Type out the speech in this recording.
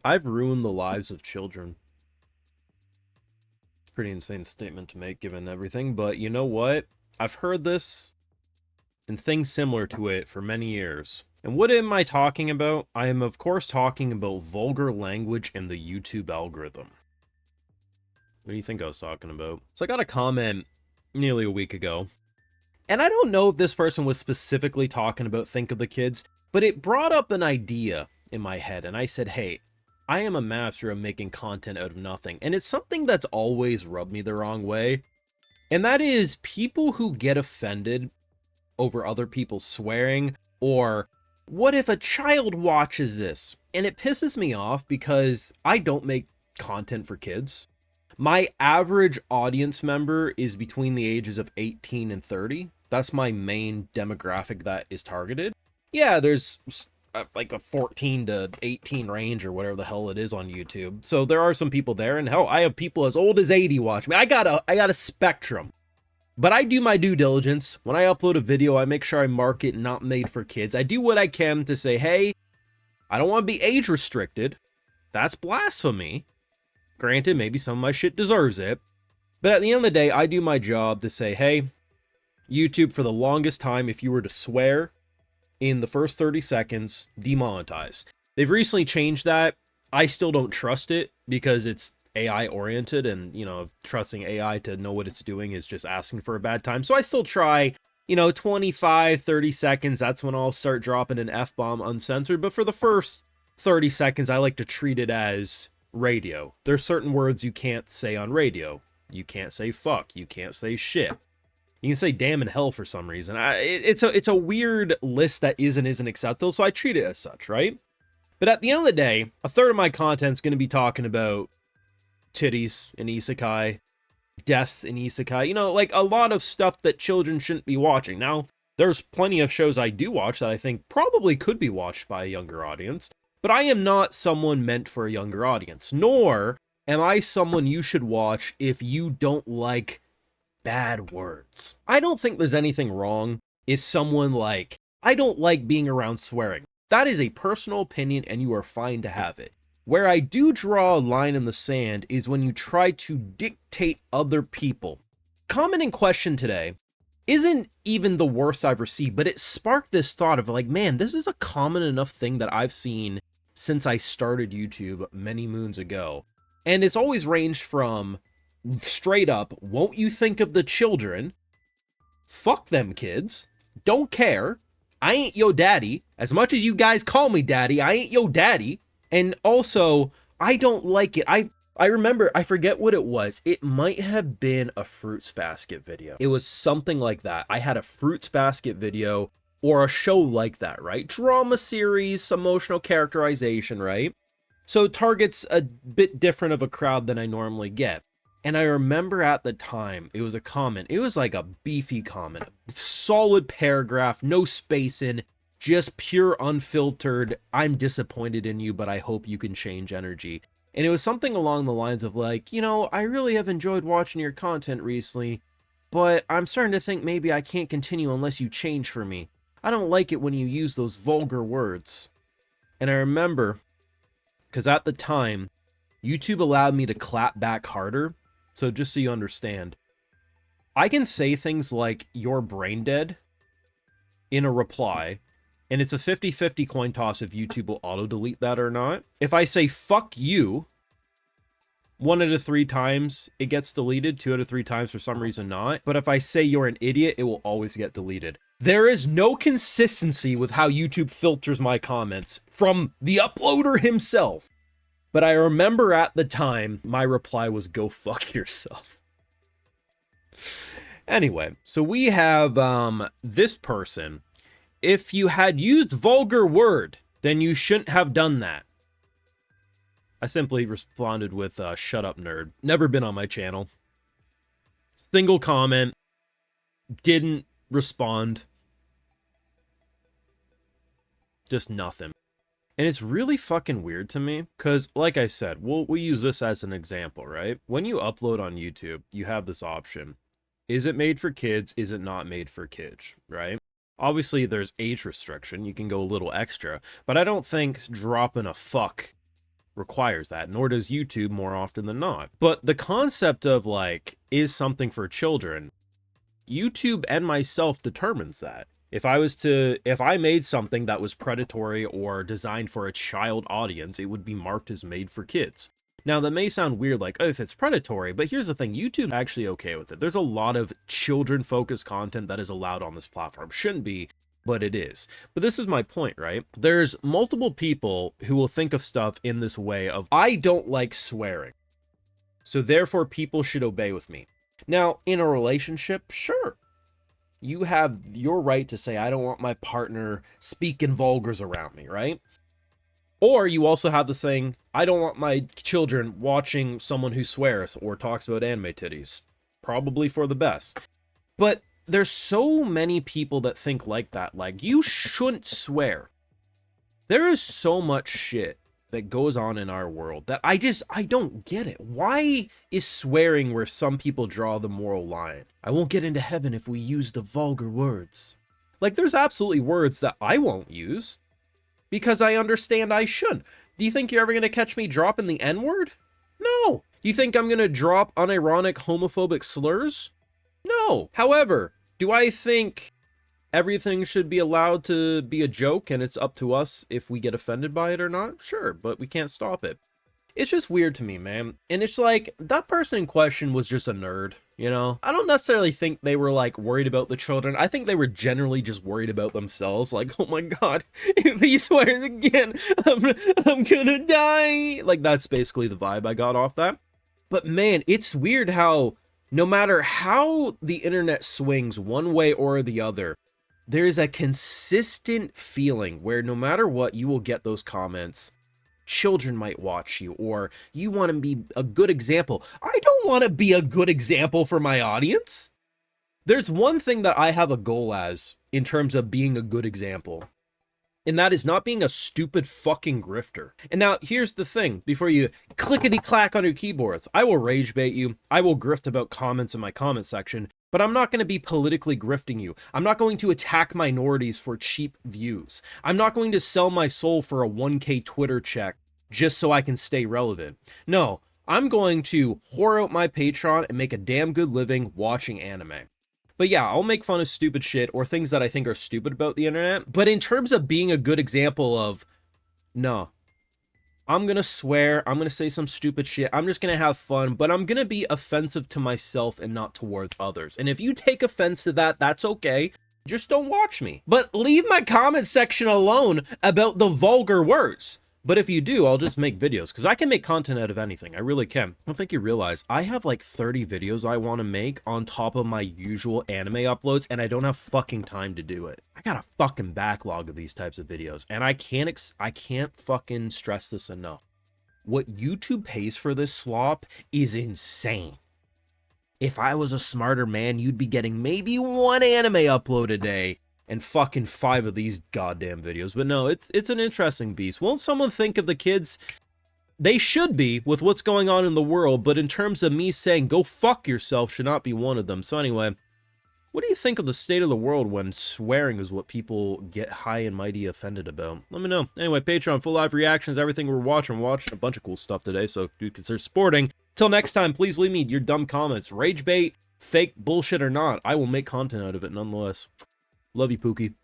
I've ruined the lives of children. Pretty insane statement to make given everything, but you know what? I've heard this and things similar to it for many years. And what am I talking about? I am, of course, talking about vulgar language and the YouTube algorithm. What do you think I was talking about? So I got a comment nearly a week ago, and I don't know if this person was specifically talking about Think of the Kids, but it brought up an idea in my head, and I said, hey, I am a master of making content out of nothing, and it's something that's always rubbed me the wrong way, and that is people who get offended over other people swearing, or what if a child watches this? And it pisses me off because I don't make content for kids. My average audience member is between the ages of 18 and 30. That's my main demographic that is targeted. Yeah, there's like a 14 to 18 range or whatever the hell it is on YouTube. So there are some people there, and hell, I have people as old as 80 watch me. I got a spectrum. But I do my due diligence. When I upload a video, I make sure I mark it not made for kids. I do what I can to say, hey, I don't want to be age restricted. That's blasphemy. Granted, maybe some of my shit deserves it. But at the end of the day, I do my job to say, hey, YouTube, for the longest time, if you were to swear in the first 30 seconds, demonetized. They've recently changed that. I still don't trust it because it's AI oriented, and, you know, trusting AI to know what it's doing is just asking for a bad time. So I still try, 25, 30 seconds. That's when I'll start dropping an F-bomb uncensored. But for the first 30 seconds, I like to treat it as radio. There's certain words you can't say on radio. You can't say fuck. You can't say shit. You can say damn and hell for some reason. It's a weird list that isn't acceptable, so I treat it as such, right? But at the end of the day, a third of my content's going to be talking about titties in isekai, deaths in isekai, like a lot of stuff that children shouldn't be watching. Now, there's plenty of shows I do watch that I think probably could be watched by a younger audience, but I am not someone meant for a younger audience, nor am I someone you should watch if you don't like bad words. I don't think there's anything wrong if someone I don't like being around swearing. That is a personal opinion and you are fine to have it. Where I do draw a line in the sand is when you try to dictate other people. Comment in question today isn't even the worst I've received, but it sparked this thought of man, this is a common enough thing that I've seen since I started YouTube many moons ago. And it's always ranged from straight up, won't you think of the children? Fuck them kids. Don't care. I ain't yo daddy. As much as you guys call me daddy, I ain't yo daddy. And also, I don't like it. I remember, I forget what it was. It might have been a Fruits Basket video. It was something like that. I had a Fruits Basket video or a show like that, right? Drama series, emotional characterization, right? So it targets a bit different of a crowd than I normally get. And I remember at the time, it was a comment. It was like a beefy comment, a solid paragraph, no spacing, just pure unfiltered, I'm disappointed in you, but I hope you can change energy. And it was something along the lines of I really have enjoyed watching your content recently, but I'm starting to think maybe I can't continue unless you change for me. I don't like it when you use those vulgar words. And I remember, because at the time, YouTube allowed me to clap back harder. So just so you understand, I can say things like, you're brain dead, in a reply, and it's a 50-50 coin toss if YouTube will auto-delete that or not. If I say, fuck you, 1 out of 3 times, it gets deleted. 2 out of 3 times, for some reason, not. But if I say you're an idiot, it will always get deleted. There is no consistency with how YouTube filters my comments from the uploader himself. But I remember at the time, my reply was, go fuck yourself. Anyway, so we have this person. If you had used vulgar word, then you shouldn't have done that. I simply responded with, shut up, nerd. Never been on my channel. Single comment. Didn't respond. Just nothing. And it's really fucking weird to me, because like I said, we'll use this as an example, right? When you upload on YouTube, you have this option. Is it made for kids? Is it not made for kids, right? Obviously, there's age restriction. You can go a little extra, but I don't think dropping a fuck requires that, nor does YouTube more often than not. But the concept of like, is something for children, YouTube and myself determines that. If I made something that was predatory or designed for a child audience, it would be marked as made for kids. Now, that may sound weird, like, oh, if it's predatory, but here's the thing, YouTube's actually okay with it. There's a lot of children-focused content that is allowed on this platform. Shouldn't be, but it is. But this is my point, right? There's multiple people who will think of stuff in this way of, I don't like swearing, so therefore people should obey with me. Now, in a relationship, sure. You have your right to say, I don't want my partner speaking vulgars around me, right? Or you also have the saying, I don't want my children watching someone who swears or talks about anime titties. Probably for the best. But there's so many people that think like that. Like, you shouldn't swear. There is so much shit that goes on in our world that I don't get it. Why is swearing where some people draw the moral line? I won't get into heaven if we use the vulgar words. Like, there's absolutely words that I won't use because I understand I shouldn't. Do you think you're ever going to catch me dropping the N-word? No. Do you think I'm going to drop unironic homophobic slurs? No. However, do I think everything should be allowed to be a joke and it's up to us if we get offended by it or not? Sure, but we can't stop it. It's just weird to me, man. And it's like, that person in question was just a nerd, you know? I don't necessarily think they were, like, worried about the children. I think they were generally just worried about themselves. Like, oh my god, if he swears again, I'm gonna die. Like, that's basically the vibe I got off that. But man, it's weird how, no matter how the internet swings one way or the other, there's a consistent feeling where no matter what, you will get those comments. Children might watch you, or you want to be a good example. I don't want to be a good example for my audience. There's one thing that I have a goal as in terms of being a good example, and that is not being a stupid fucking grifter. And now here's the thing, before you clickety-clack on your keyboards, I will rage bait you, I will grift about comments in my comment section, but I'm not going to be politically grifting you. I'm not going to attack minorities for cheap views. I'm not going to sell my soul for a 1K Twitter check just so I can stay relevant. No, I'm going to whore out my Patreon and make a damn good living watching anime. But yeah, I'll make fun of stupid shit or things that I think are stupid about the internet. But in terms of being a good example of, no, I'm gonna swear, I'm gonna say some stupid shit, I'm just gonna have fun, but I'm gonna be offensive to myself and not towards others. And if you take offense to that, that's okay. Just don't watch me. But leave my comment section alone about the vulgar words. But if you do, I'll just make videos, because I can make content out of anything. I really can. I don't think you realize, I have like 30 videos I want to make on top of my usual anime uploads, and I don't have fucking time to do it. I got a fucking backlog of these types of videos, and I can't fucking stress this enough. What YouTube pays for this slop is insane. If I was a smarter man, you'd be getting maybe one anime upload a day, and fucking 5 of these goddamn videos. But no, it's an interesting beast. Won't someone think of the kids? They should be, with what's going on in the world, but in terms of me saying, go fuck yourself, should not be one of them. So anyway, what do you think of the state of the world when swearing is what people get high and mighty offended about? Let me know. Anyway, Patreon, full live reactions, everything we're watching. We're watching a bunch of cool stuff today, so do consider supporting. Till next time, please leave me your dumb comments. Rage bait, fake bullshit or not, I will make content out of it nonetheless. Love you, Pookie.